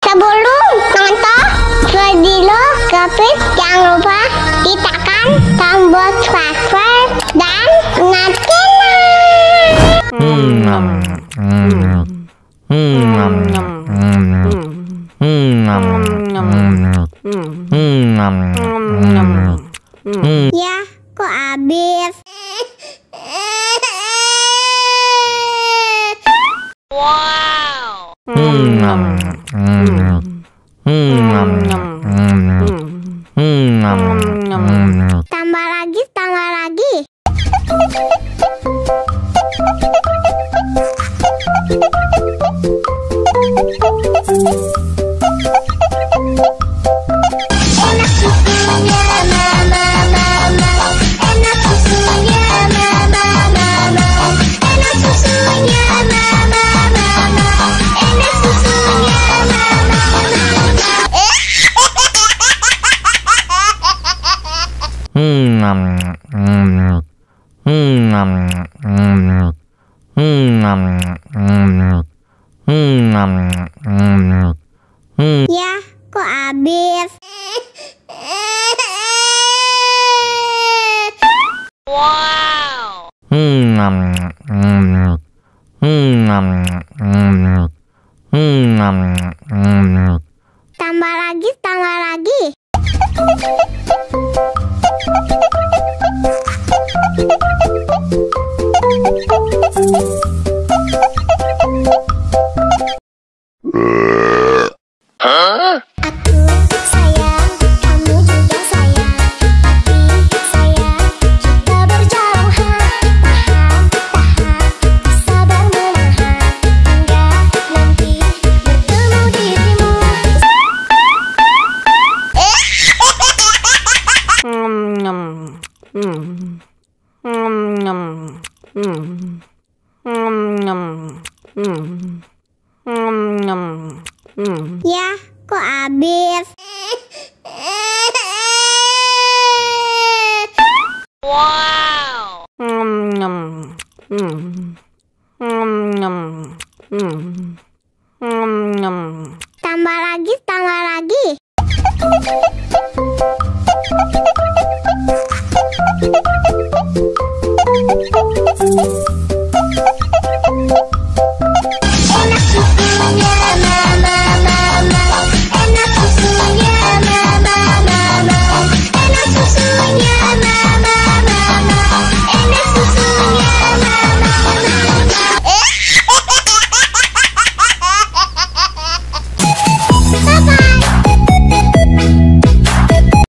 Sebelum nonton video Gapit, jangan lupa tekan tombol subscribe dan nyalakan. Ya, kok habis? Tambah lagi, tambah lagi. Enak susunya mama, enak susunya mama, enak susunya mama, enak susunya mama. Ya, kok habis? Tambah lagi, tambah lagi. Aku sayang, kamu juga sayang, tapi sayang kita berjauhan. Tahan, sabar menahan hingga nanti bertemu dirimu. Ya, kok habis? Tambah lagi, tambah lagi.